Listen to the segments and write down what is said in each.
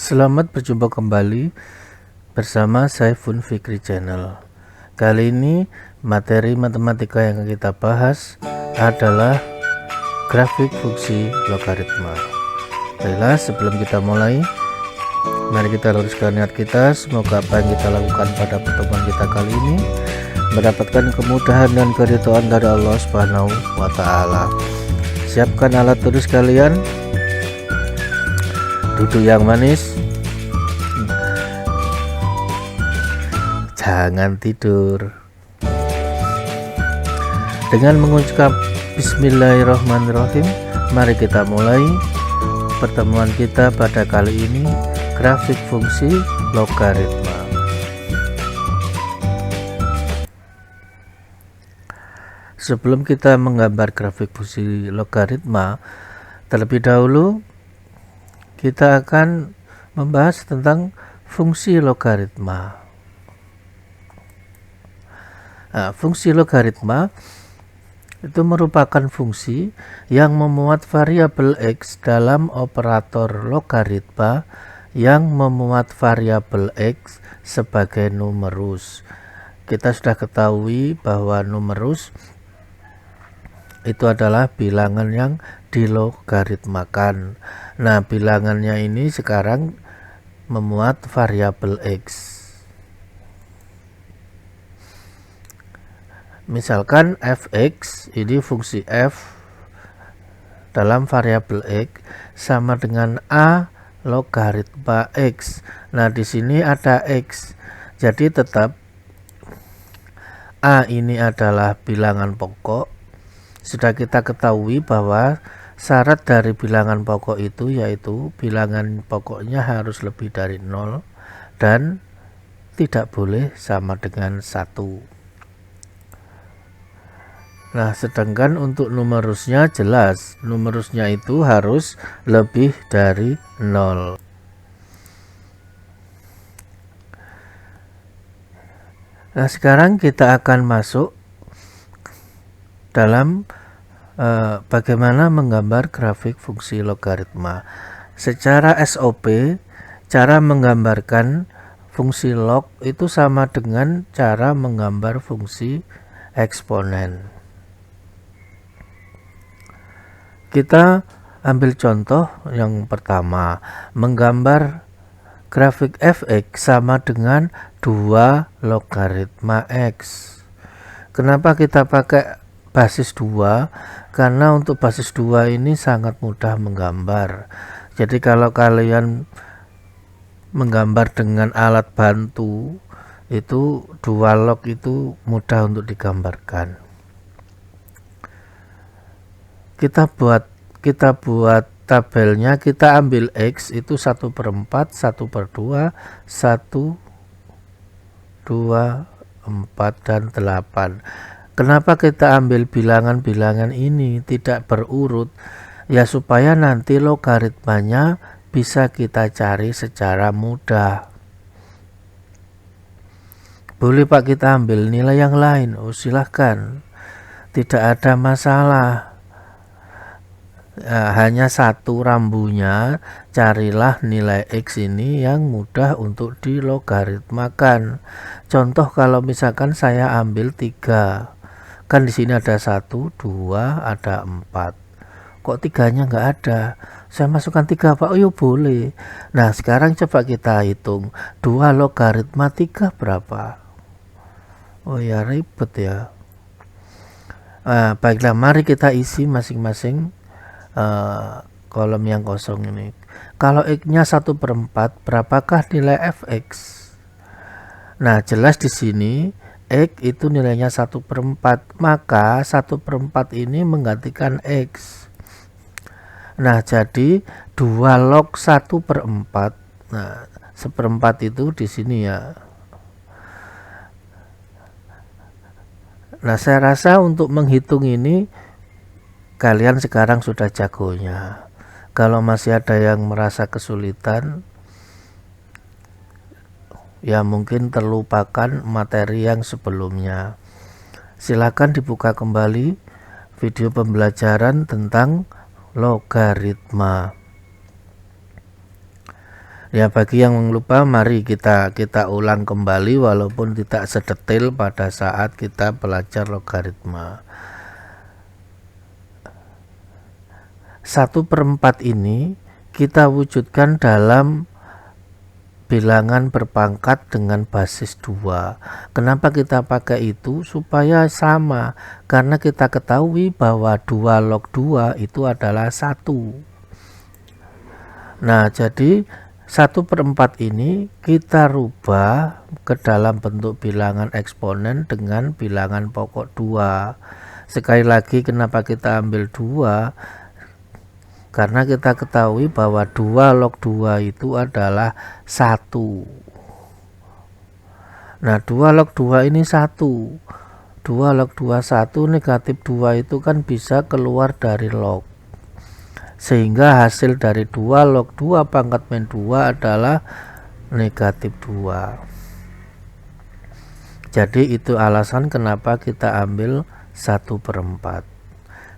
Selamat berjumpa kembali bersama Saifun Fikri Channel. Kali ini materi matematika yang kita bahas adalah grafik fungsi logaritma. Baiklah, sebelum kita mulai, mari kita luruskan niat kita. Semoga apa yang kita lakukan pada pertemuan kita kali ini mendapatkan kemudahan dan keridhaan dari Allah Subhanahu wa Ta'ala. Siapkan alat tulis kalian, duduk yang manis, jangan tidur. Dengan mengucap Bismillahirrahmanirrahim, mari kita mulai pertemuan kita pada kali ini, grafik fungsi logaritma. Sebelum kita menggambar grafik fungsi logaritma, terlebih dahulu kita akan membahas tentang fungsi logaritma. Nah, fungsi logaritma itu merupakan fungsi yang memuat variabel X dalam operator logaritma yang memuat variabel X sebagai numerus. Kita sudah ketahui bahwa numerus itu adalah bilangan yang dilogaritmakan. Nah, bilangannya ini sekarang memuat variabel X. Misalkan fx, ini fungsi f dalam variabel X sama dengan a logaritma X. Nah, di sini ada X. Jadi tetap a ini adalah bilangan pokok. Sudah kita ketahui bahwa syarat dari bilangan pokok itu yaitu bilangan pokoknya harus lebih dari 0 dan tidak boleh sama dengan 1. Nah, sedangkan untuk numerusnya jelas, numerusnya itu harus lebih dari 0. Nah, sekarang kita akan masuk dalam bagaimana menggambar grafik fungsi logaritma. Secara SOP, cara menggambarkan fungsi log itu sama dengan cara menggambar fungsi eksponen. Kita ambil contoh yang pertama, menggambar grafik fx sama dengan 2 logaritma x. Kenapa kita pakai basis 2? Karena untuk basis 2 ini sangat mudah menggambar. Jadi kalau kalian menggambar dengan alat bantu, itu 2 log itu mudah untuk digambarkan. Kita buat tabelnya, kita ambil X itu 1/4, 1/2, 1, 2, 4, dan 8. Kenapa kita ambil bilangan-bilangan ini tidak berurut? Ya supaya nanti logaritmanya bisa kita cari secara mudah. Boleh Pak kita ambil nilai yang lain? Oh silahkan, tidak ada masalah. Hanya satu rambunya, carilah nilai X ini yang mudah untuk dilogaritmakan. Contoh kalau misalkan saya ambil 3, kan di sini ada 1, 2, ada 4. Kok 3-nya nggak ada? Saya masukkan 3 Pak. Oh ya boleh. Nah, sekarang coba kita hitung 2 logaritma 3 berapa? Oh ya ribet ya. Baiklah, mari kita isi masing-masing kolom yang kosong ini. Kalau X-nya 1/4, berapakah nilai fx? Nah, jelas di sini X itu nilainya 1/4, maka 1/4 ini menggantikan X. Nah, jadi 2 log 1/4. Nah, 1/4 itu di sini ya. Nah, saya rasa untuk menghitung ini kalian sekarang sudah jagonya. Kalau masih ada yang merasa kesulitan, ya mungkin terlupakan materi yang sebelumnya. Silakan dibuka kembali video pembelajaran tentang logaritma. Ya, bagi yang lupa, mari kita ulang kembali walaupun tidak sedetail pada saat kita belajar logaritma. 1/4 ini kita wujudkan dalam bilangan berpangkat dengan basis 2. Kenapa kita pakai itu? Supaya sama, karena kita ketahui bahwa 2 log 2 itu adalah 1. Nah, jadi 1/4 ini kita rubah ke dalam bentuk bilangan eksponen dengan bilangan pokok 2. Sekali lagi, kenapa kita ambil 2? Karena kita ketahui bahwa 2 log 2 itu adalah 1. Nah, 2 log 2 ini 1. 2 log 2 1, negatif 2 itu kan bisa keluar dari log. Sehingga hasil dari 2 log 2 pangkat min 2 adalah negatif 2. Jadi itu alasan kenapa kita ambil 1/4.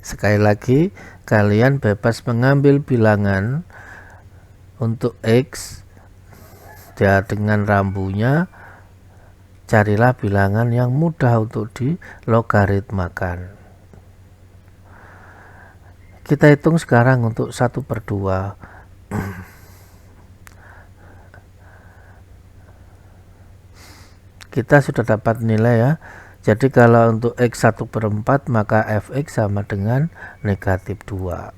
Sekali lagi, kalian bebas mengambil bilangan untuk X ya, dengan rambunya. Carilah bilangan yang mudah untuk dilogaritmakan. Kita hitung sekarang untuk 1/2. Kita sudah dapat nilai ya. Jadi kalau untuk X 1/4 maka Fx sama dengan negatif 2.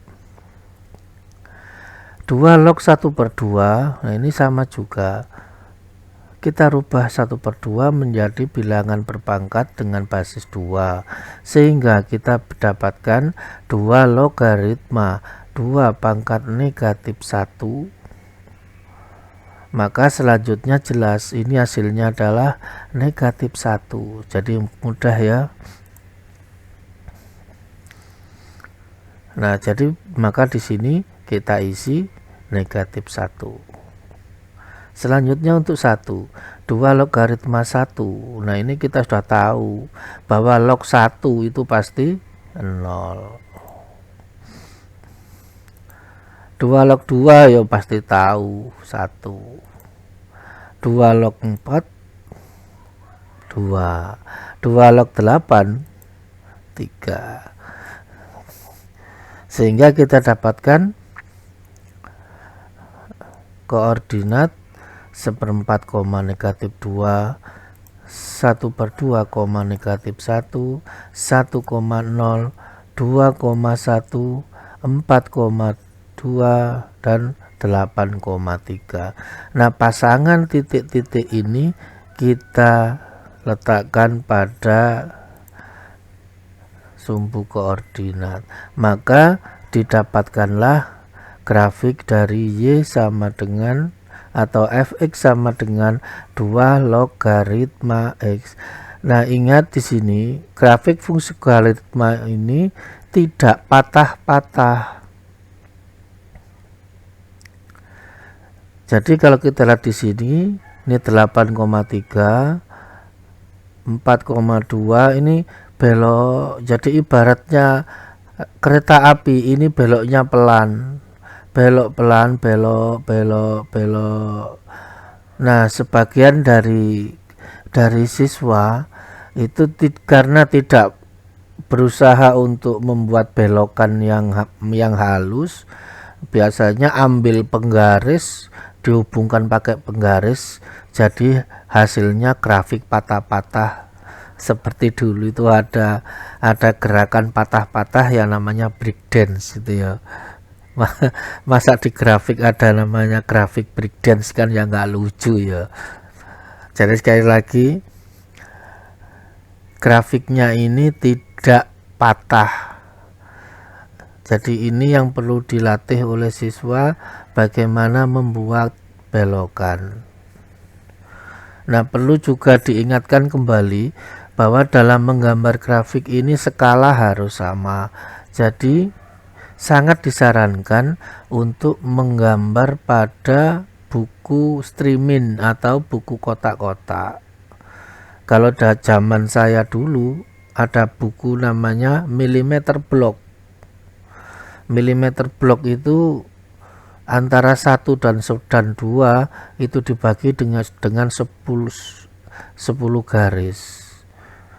2 log 1/2, nah ini sama juga. Kita rubah 1/2 menjadi bilangan berpangkat dengan basis 2, sehingga kita mendapatkan 2 logaritma 2 pangkat negatif 1. Maka selanjutnya jelas ini hasilnya adalah negatif 1. Jadi mudah ya. Nah, jadi maka di sini kita isi negatif 1. Selanjutnya untuk 1, 2 logaritma 1. Nah, ini kita sudah tahu bahwa log 1 itu pasti 0. 2 log 2 ya pasti tahu 1. 2 log 4 2. 2 log 8 3. Sehingga kita dapatkan koordinat 1/4, negatif 2, 1/2, negatif 1, 1,0, 2,1, 4,2, dan 8,3. Nah, pasangan titik-titik ini kita letakkan pada sumbu koordinat. Maka didapatkanlah grafik dari Y sama dengan atau Fx sama dengan 2 logaritma X. Nah, ingat di sini grafik fungsi logaritma ini tidak patah-patah. Jadi kalau kita lihat di sini, ini 8,3, 4,2 ini belok. Jadi ibaratnya kereta api ini beloknya pelan. Belok pelan, belok. Nah, sebagian dari siswa itu karena tidak berusaha untuk membuat belokan yang halus, biasanya ambil penggaris, dihubungkan pakai penggaris, jadi hasilnya grafik patah-patah. Seperti dulu itu ada gerakan patah-patah yang namanya breakdance itu ya. Masa di grafik ada namanya grafik breakdance, kan ya nggak lucu ya. Jadi sekali lagi, grafiknya ini tidak patah. Jadi ini yang perlu dilatih oleh siswa, bagaimana membuat belokan. Nah, perlu juga diingatkan kembali bahwa dalam menggambar grafik ini skala harus sama. Jadi sangat disarankan untuk menggambar pada buku streaming atau buku kotak-kotak. Kalau zaman saya dulu ada buku namanya milimeter block. Milimeter block itu antara 1 dan 2 itu dibagi dengan 10 garis.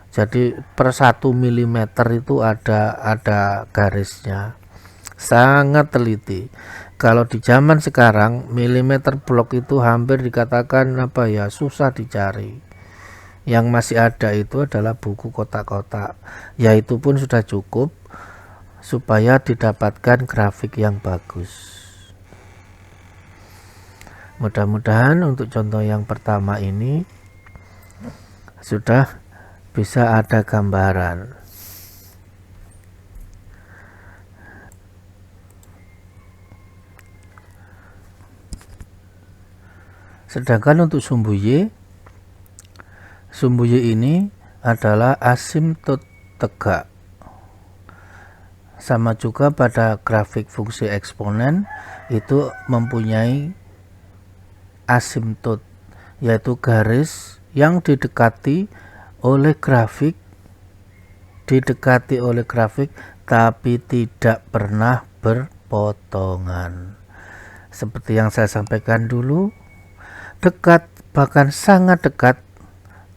Jadi per 1 mm itu ada garisnya. Sangat teliti. Kalau di zaman sekarang milimeter blok itu hampir dikatakan susah dicari. Yang masih ada itu adalah buku kotak-kotak. Yaitu pun sudah cukup supaya didapatkan grafik yang bagus. Mudah-mudahan untuk contoh yang pertama ini sudah bisa ada gambaran. Sedangkan untuk sumbu Y ini adalah asimtot tegak. Sama juga pada grafik fungsi eksponen itu mempunyai asimtot, yaitu garis yang didekati oleh grafik tapi tidak pernah berpotongan. Seperti yang saya sampaikan dulu, dekat bahkan sangat dekat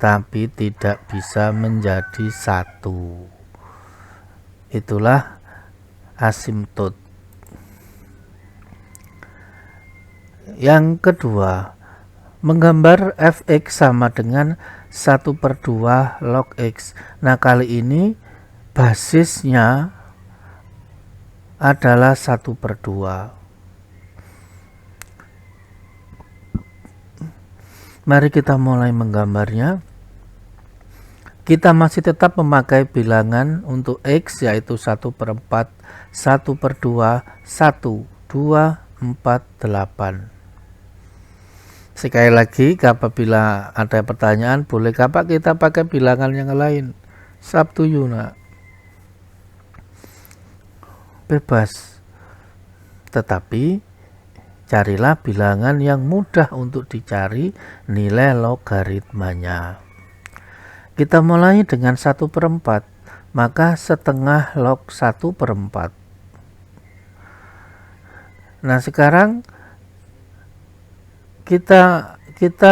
tapi tidak bisa menjadi satu. Itulah asimtot. Yang kedua, menggambar fx sama dengan 1/2 log x. Nah, kali ini basisnya adalah 1/2. Mari kita mulai menggambarnya. Kita masih tetap memakai bilangan untuk x, yaitu 1/4, 1/2, 1, 2, 4, 8. Sekali lagi, apabila ada pertanyaan, boleh kita pakai bilangan yang lain. Sabtu Yuna. Bebas. Tetapi carilah bilangan yang mudah untuk dicari nilai logaritmanya. Kita mulai dengan 1/4, maka setengah log 1/4. Nah, sekarang kita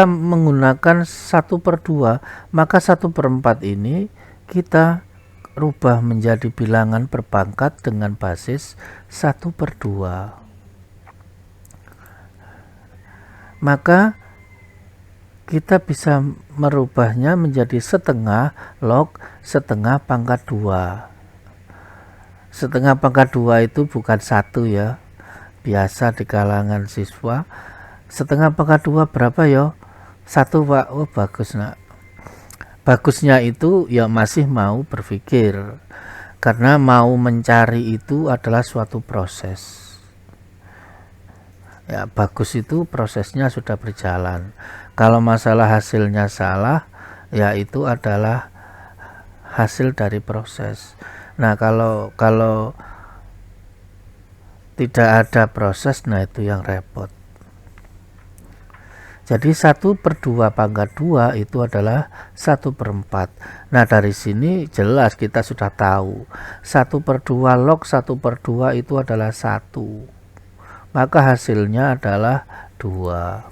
menggunakan 1/2, maka 1/4 ini kita rubah menjadi bilangan berpangkat dengan basis 1/2. Maka kita bisa merubahnya menjadi setengah log setengah pangkat 2. Setengah pangkat 2 itu bukan 1 ya, biasa di kalangan siswa. Setengah pangkat 2 berapa ya? 1 Pak. Oh, bagus nak. Bagusnya itu ya masih mau berpikir, karena mau mencari itu adalah suatu proses. Ya, bagus itu prosesnya sudah berjalan. Kalau masalah hasilnya salah, ya itu adalah hasil dari proses. Nah, kalau tidak ada proses, nah itu yang repot. Jadi 1/2 pangkat 2 itu adalah 1/4. Nah, dari sini jelas kita sudah tahu 1/2 log 1/2 itu adalah 1. Maka hasilnya adalah 2.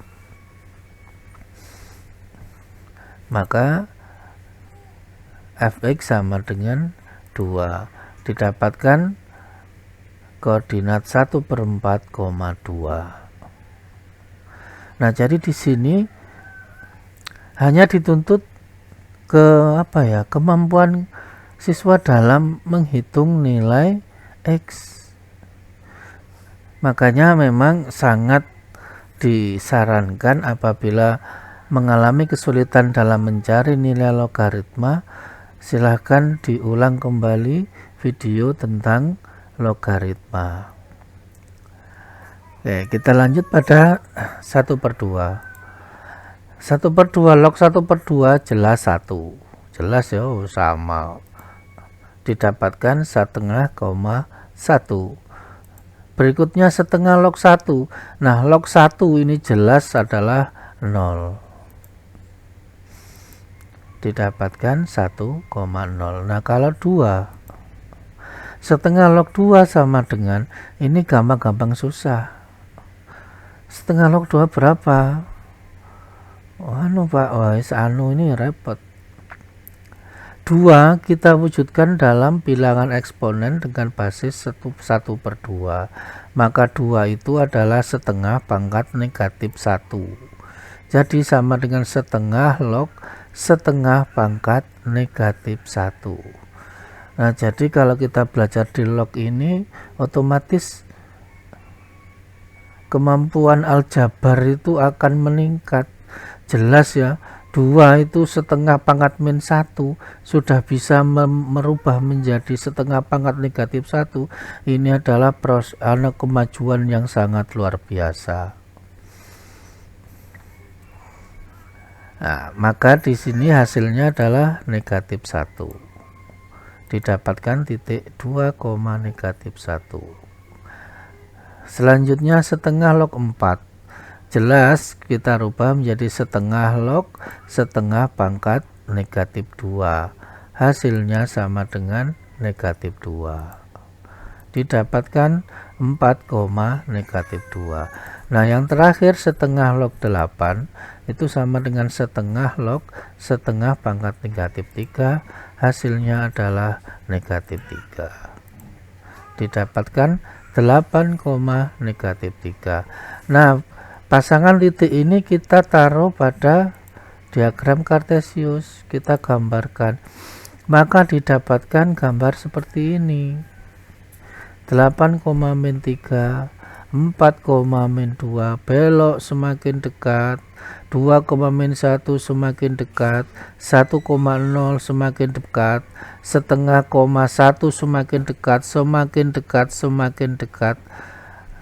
Maka fx sama dengan 2. Didapatkan koordinat 1/4,2. Nah, jadi di sini hanya dituntut kemampuan siswa dalam menghitung nilai x. Makanya memang sangat disarankan apabila mengalami kesulitan dalam mencari nilai logaritma, silahkan diulang kembali video tentang logaritma. Oke, kita lanjut pada 1/2. 1/2 log 1/2 jelas 1. Jelas ya, sama. Didapatkan 1/2,1. Berikutnya setengah log 1. Nah, log 1 ini jelas adalah 0. Didapatkan 1,0. Nah, kalau 2, setengah log 2 sama dengan, ini gampang-gampang susah. Setengah log 2 berapa? Pak, ini repot. 2 kita wujudkan dalam bilangan eksponen dengan basis 1/2. Maka 2 itu adalah setengah pangkat negatif 1. Jadi sama dengan setengah log setengah pangkat negatif 1. Nah, jadi kalau kita belajar di log ini, otomatis kemampuan aljabar itu akan meningkat. Jelas ya, 2 itu setengah pangkat min 1 sudah bisa merubah menjadi setengah pangkat negatif 1. Ini adalah kemajuan yang sangat luar biasa. Nah, maka di sini hasilnya adalah negatif 1. Didapatkan titik 2, negatif 1. Selanjutnya setengah log 4. Jelas kita rubah menjadi setengah log setengah pangkat negatif 2. Hasilnya sama dengan negatif 2. Didapatkan 4, negatif 2. Nah, yang terakhir setengah log 8 itu sama dengan setengah log setengah pangkat negatif 3. Hasilnya adalah negatif 3. Didapatkan 8, negatif 3. Nah, pasangan titik ini kita taruh pada diagram Kartesius, kita gambarkan, maka didapatkan gambar seperti ini. 8, min 3, 4, min 2, belok semakin dekat, 2, min 1 semakin dekat, 1,0 semakin dekat, setengah, 1 semakin dekat, semakin dekat, semakin dekat,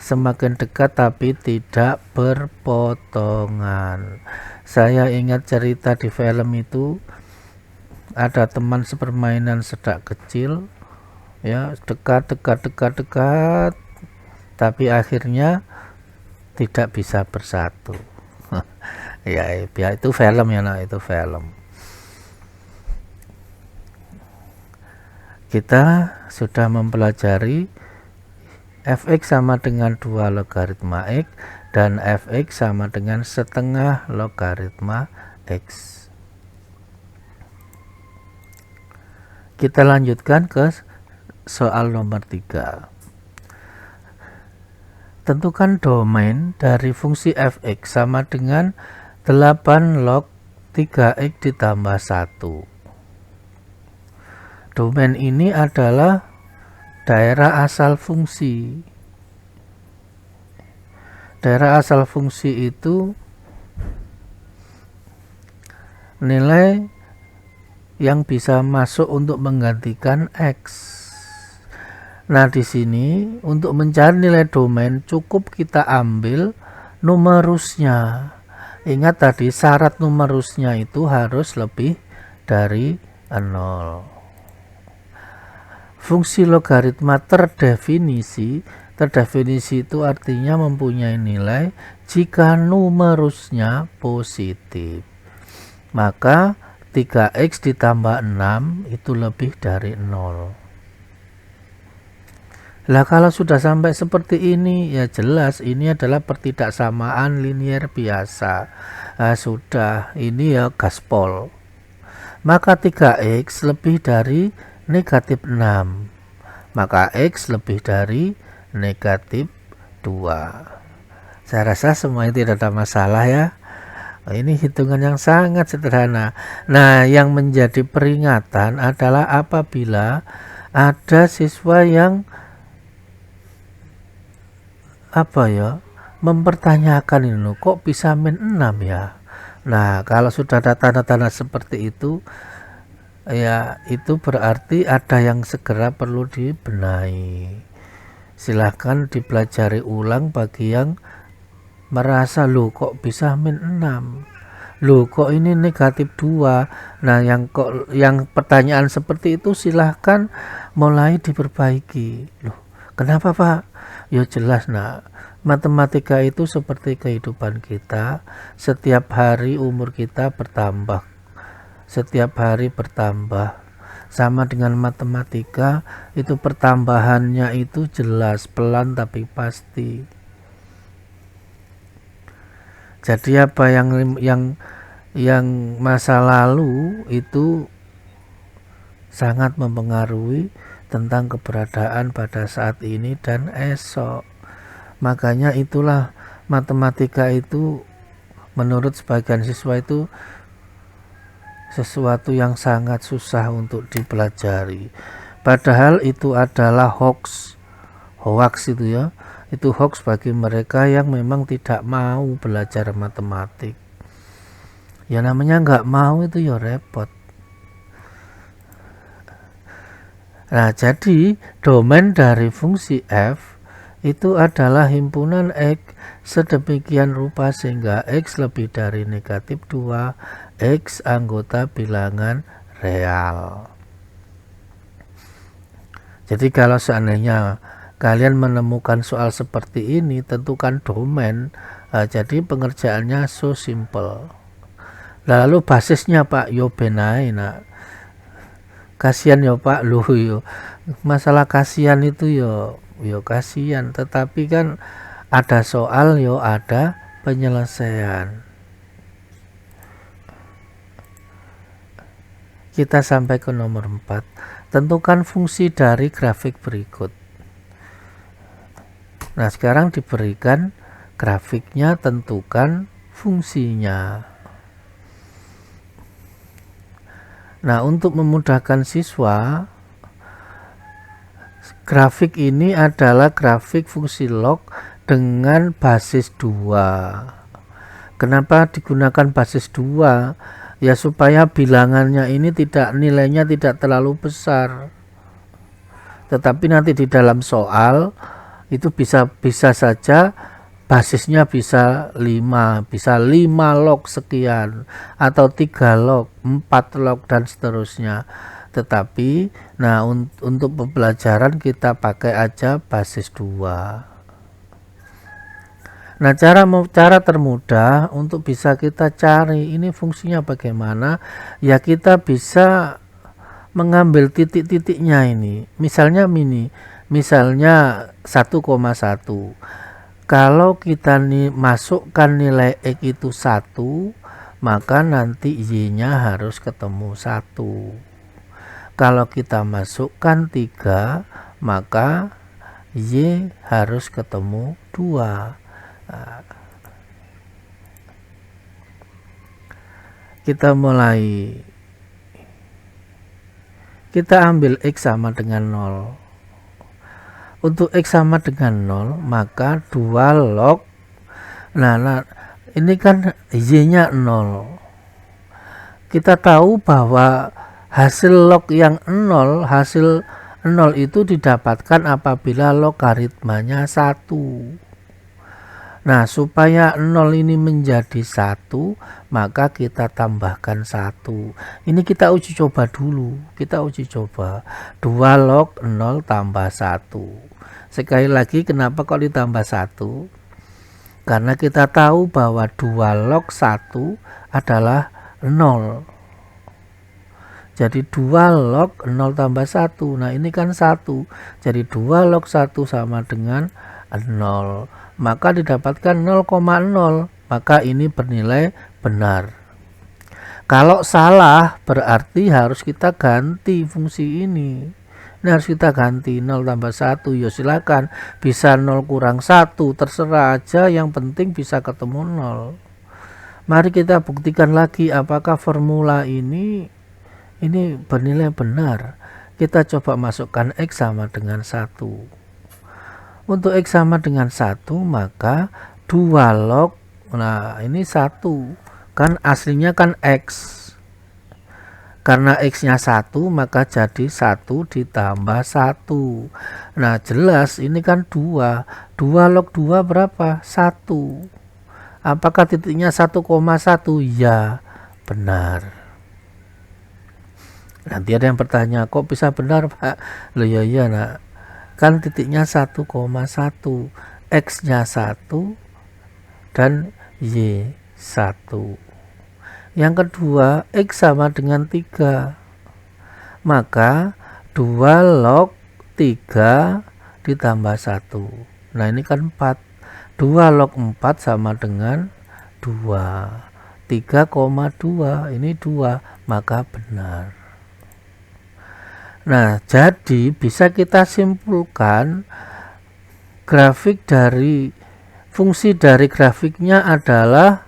semakin dekat, tapi tidak berpotongan. Saya ingat cerita di film itu, ada teman sepermainan sejak kecil, ya, dekat, tapi akhirnya tidak bisa bersatu. ya itu film ya, nah itu film. Kita sudah mempelajari fx sama dengan 2 logaritma x dan fx sama dengan setengah logaritma x. Kita lanjutkan ke soal nomor 3. Tentukan domain dari fungsi fx sama dengan 8 log 3x ditambah 1. Domain ini adalah daerah asal fungsi. Daerah asal fungsi itu nilai yang bisa masuk untuk menggantikan x. Nah, di sini untuk mencari nilai domain cukup kita ambil numerusnya. Ingat tadi syarat numerusnya itu harus lebih dari 0. Fungsi logaritma terdefinisi itu artinya mempunyai nilai jika numerusnya positif. Maka 3x ditambah 6 itu lebih dari 0. Lah, kalau sudah sampai seperti ini, ya jelas ini adalah pertidaksamaan linier biasa. Sudah, ini ya gaspol. Maka 3x lebih dari negatif 6. Maka x lebih dari negatif 2. Saya rasa semuanya tidak ada masalah ya. Ini hitungan yang sangat sederhana. Nah, yang menjadi peringatan adalah apabila ada siswa yang mempertanyakan ini, kok bisa min 6 ya. Nah, kalau sudah ada tanda-tanda seperti itu, ya itu berarti ada yang segera perlu dibenahi. Silahkan dipelajari ulang bagi yang merasa kok bisa min 6, kok ini negatif 2. Nah, yang pertanyaan seperti itu silahkan mulai diperbaiki. Kenapa Pak? Ya jelas matematika itu seperti kehidupan kita. Setiap hari umur kita bertambah, setiap hari bertambah. Sama dengan matematika, itu pertambahannya itu jelas, pelan tapi pasti. Jadi apa yang masa lalu itu sangat mempengaruhi tentang keberadaan pada saat ini dan esok. Makanya itulah matematika itu menurut sebagian siswa itu sesuatu yang sangat susah untuk dipelajari. Padahal itu adalah hoax itu ya. Itu hoax bagi mereka yang memang tidak mau belajar matematik. Ya namanya nggak mau itu ya repot. Nah, jadi domain dari fungsi f itu adalah himpunan x sedemikian rupa sehingga x lebih dari negatif 2, x anggota bilangan real. Jadi kalau seandainya kalian menemukan soal seperti ini, tentukan domain. Jadi pengerjaannya so simple. Lalu basisnya Pak yo benai. Nah, kasihan ya Pak lu yo. Masalah kasihan itu yo kasihan, tetapi kan ada soal yo ada penyelesaian. Kita sampai ke nomor 4. Tentukan fungsi dari grafik berikut. Nah, sekarang diberikan grafiknya, tentukan fungsinya. Nah, untuk memudahkan siswa, grafik ini adalah grafik fungsi log dengan basis 2. Kenapa digunakan basis 2? Ya supaya bilangannya ini nilainya tidak terlalu besar. Tetapi nanti di dalam soal itu bisa saja basisnya bisa 5 log sekian, atau 3 log, 4 log dan seterusnya. Tetapi nah untuk pembelajaran kita pakai aja basis 2. Nah, cara termudah untuk bisa kita cari ini fungsinya bagaimana, ya kita bisa mengambil titik-titiknya ini. Misalnya 1,1. Kalau kita masukkan nilai x itu 1, maka nanti y-nya harus ketemu 1. Kalau kita masukkan 3, maka y harus ketemu 2. Nah, kita ambil x sama dengan 0. Untuk x sama dengan 0, maka 2 log. Nah, ini kan y-nya 0. Kita tahu bahwa hasil log yang 0, hasil 0 itu didapatkan apabila logaritmanya 1. Nah, supaya 0 ini menjadi 1, maka kita tambahkan 1. Ini kita uji coba dulu. Kita uji coba. 2 log 0 tambah 1. Sekali lagi, kenapa kok ditambah 1? Karena kita tahu bahwa 2 log 1 adalah 0. Jadi 2 log 0 tambah 1. Nah, ini kan 1. Jadi 2 log 1 sama dengan 0. Maka didapatkan 0,0. Maka ini bernilai benar. Kalau salah berarti harus kita ganti fungsi ini. Ini harus kita ganti 0 tambah 1. Ya silakan, bisa 0 kurang 1, terserah aja, yang penting bisa ketemu 0. Mari kita buktikan lagi apakah formula ini bernilai benar. Kita coba masukkan x sama dengan 1. Untuk x sama dengan 1, maka 2 log, nah ini 1, kan aslinya kan x. Karena x-nya 1, maka jadi 1 ditambah 1. Nah, jelas ini kan 2. 2 log 2 berapa? 1. Apakah titiknya 1,1? Ya, benar. Nanti ada yang bertanya, kok bisa benar Pak? Loh ya, nah. Kan titiknya 1,1. X-nya 1 dan y 1. Yang kedua, x sama dengan 3. Maka 2 log 3 ditambah 1. Nah, ini kan 4. 2 log 4 sama dengan 3,2 ini 2, maka benar. Nah, jadi bisa kita simpulkan fungsi dari grafiknya adalah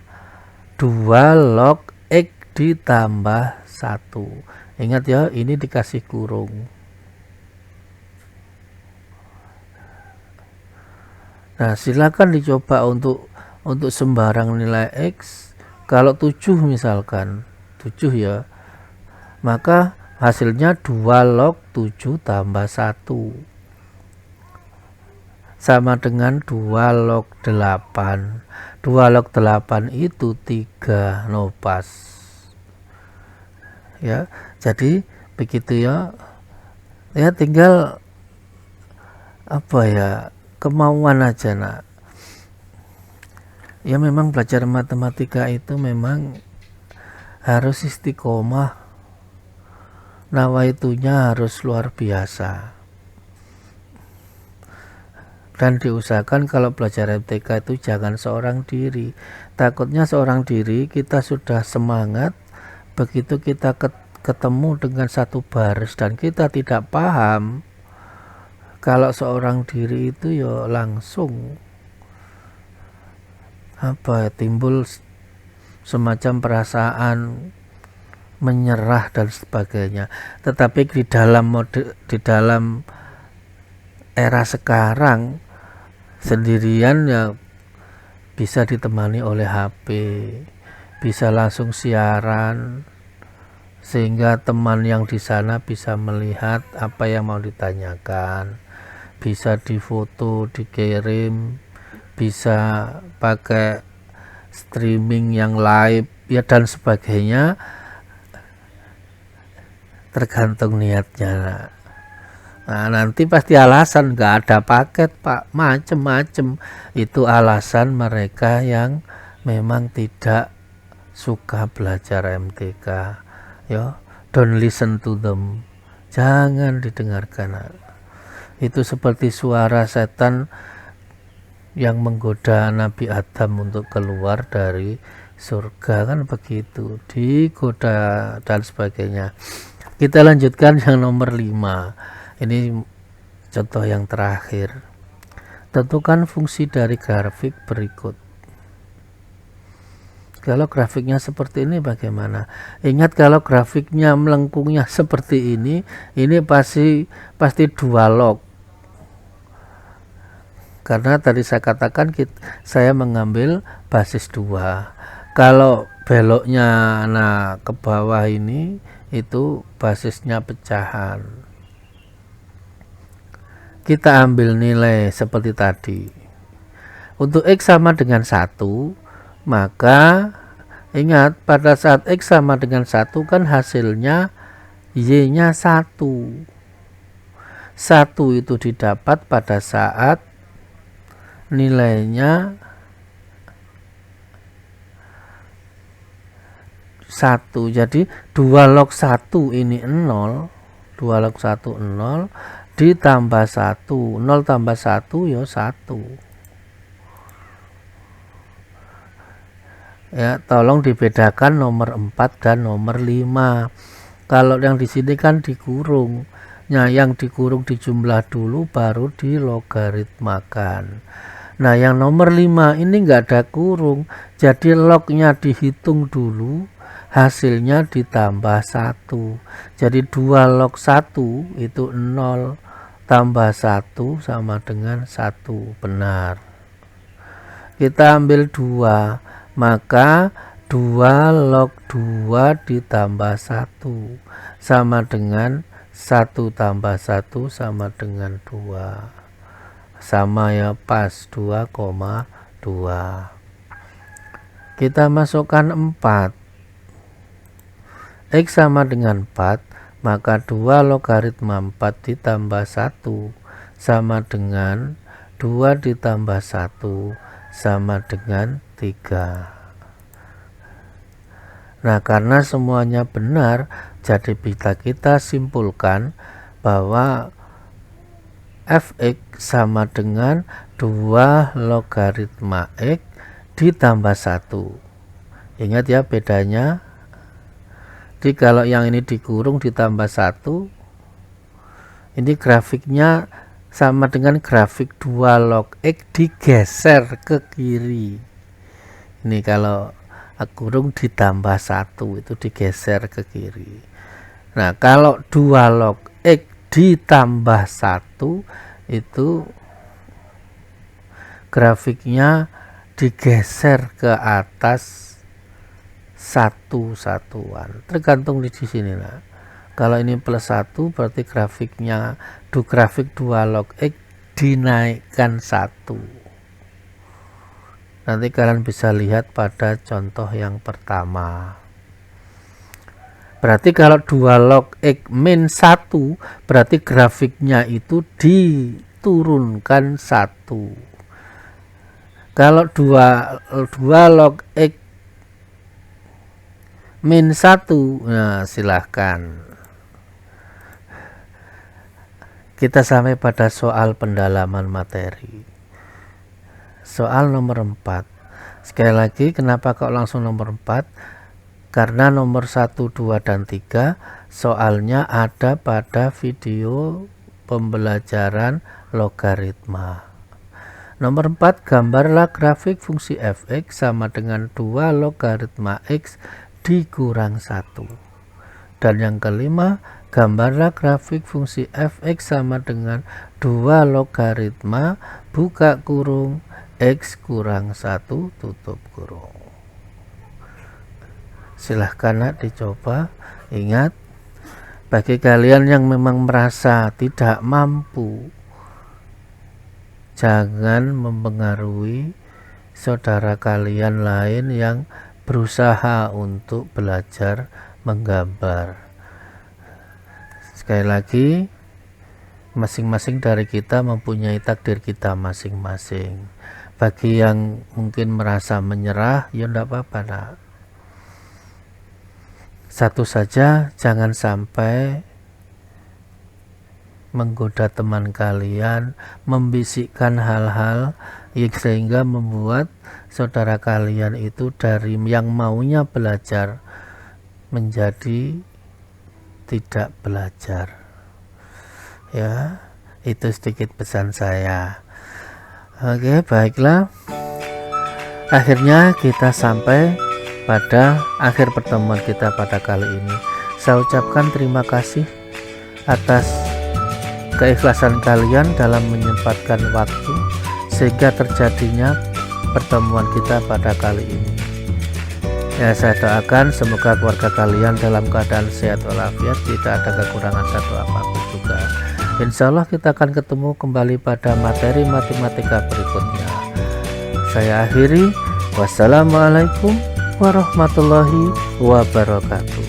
2 log X ditambah 1. Ingat ya, ini dikasih kurung. Nah, silakan dicoba untuk sembarang nilai X. Kalau 7 misalkan 7 ya, maka hasilnya 2 log 7 tambah 1 sama dengan 2 log 8. 2 log 8 itu 3, no pas ya. Jadi begitu ya, tinggal apa ya, kemauan aja nak. Ya memang belajar matematika itu memang harus istiqomah, nawaitunya harus luar biasa, dan diusahakan kalau belajar MTK itu jangan seorang diri. Takutnya seorang diri kita sudah semangat, begitu kita ketemu dengan satu baris dan kita tidak paham, kalau seorang diri itu ya langsung timbul semacam perasaan menyerah dan sebagainya. Tetapi di dalam era sekarang, sendirian ya bisa ditemani oleh HP, bisa langsung siaran, sehingga teman yang di sana bisa melihat apa yang mau ditanyakan, bisa difoto, dikirim, bisa pakai streaming yang live ya dan sebagainya, tergantung niatnya. Nah, nanti pasti alasan nggak ada paket pak, macem-macem. Itu alasan mereka yang memang tidak suka belajar MTK. Yo, don't listen to them, jangan didengarkan. Itu seperti suara setan yang menggoda Nabi Adam untuk keluar dari surga, kan begitu, digoda dan sebagainya. Kita lanjutkan yang nomor 5. Ini contoh yang terakhir. Tentukan fungsi dari grafik berikut. Kalau grafiknya seperti ini bagaimana? Ingat, kalau grafiknya melengkungnya seperti ini pasti 2 log. Karena tadi saya katakan saya mengambil basis 2. Kalau beloknya ke bawah ini itu basisnya pecahan. Kita ambil nilai seperti tadi. Untuk X sama dengan 1, maka ingat pada saat X sama dengan 1 kan hasilnya Y-nya 1. 1 itu didapat pada saat nilainya 1. Jadi 2 log 1 ini 0, 2 log 1 0 ditambah 1, 0 tambah 1 ya 1 ya. Tolong dibedakan nomor 4 dan nomor 5. Kalau yang di sini kan dikurung, nah yang dikurung dijumlah dulu baru dilogaritmakan. Nah yang nomor 5 ini enggak ada kurung, jadi lognya dihitung dulu, hasilnya ditambah 1. Jadi 2 log 1 itu 0 tambah 1 sama dengan 1, benar. Kita ambil 2, maka 2 log 2 ditambah 1 sama dengan 1 tambah 1 sama dengan 2. Sama ya, pas 2,2. Kita masukkan 4. X sama dengan 4, maka 2 logaritma 4 ditambah 1 sama dengan 2 ditambah 1 sama dengan 3. Nah, karena semuanya benar, jadi bisa kita simpulkan bahwa fx sama dengan 2 logaritma x ditambah 1. Ingat ya bedanya. Jadi kalau yang ini dikurung ditambah 1, ini grafiknya sama dengan grafik 2 log X digeser ke kiri. Ini kalau kurung ditambah 1 itu digeser ke kiri. Nah kalau 2 log X ditambah 1 itu grafiknya digeser ke atas satuan, tergantung di sini lah. Kalau ini plus 1 berarti grafik 2 log X dinaikkan 1. Nanti kalian bisa lihat pada contoh yang pertama. Berarti kalau 2 log X min 1 berarti grafiknya itu diturunkan 1. Kalau 2 log X min 1, nah silahkan kita sampai pada soal pendalaman materi. Soal nomor 4. Sekali lagi, kenapa kok langsung nomor 4? Karena nomor 1, 2, dan 3 soalnya ada pada video pembelajaran logaritma. Nomor 4, gambarlah grafik fungsi f(x) sama dengan 2 logaritma x dikurang 1. Dan yang kelima, gambarlah grafik fungsi f(x) sama dengan 2 logaritma buka kurung x kurang 1 tutup kurung. Silahkan nak dicoba. Ingat, bagi kalian yang memang merasa tidak mampu, jangan mempengaruhi saudara kalian lain yang berusaha untuk belajar menggambar. Sekali lagi, masing-masing dari kita mempunyai takdir kita masing-masing. Bagi yang mungkin merasa menyerah, ya enggak apa-apa nak. Satu saja, jangan sampai menggoda teman kalian, membisikkan hal-hal yang sehingga membuat saudara kalian itu dari yang maunya belajar menjadi tidak belajar. Ya, itu sedikit pesan saya. Oke, baiklah. Akhirnya kita sampai pada akhir pertemuan kita pada kali ini. Saya ucapkan terima kasih atas keikhlasan kalian dalam menyempatkan waktu sehingga terjadinya pertemuan kita pada kali ini. Ya, saya doakan semoga keluarga kalian dalam keadaan sehat walafiat, tidak ada kekurangan satu apapun juga. Insya Allah kita akan ketemu kembali pada materi matematika berikutnya. Saya akhiri. Wassalamualaikum warahmatullahi wabarakatuh.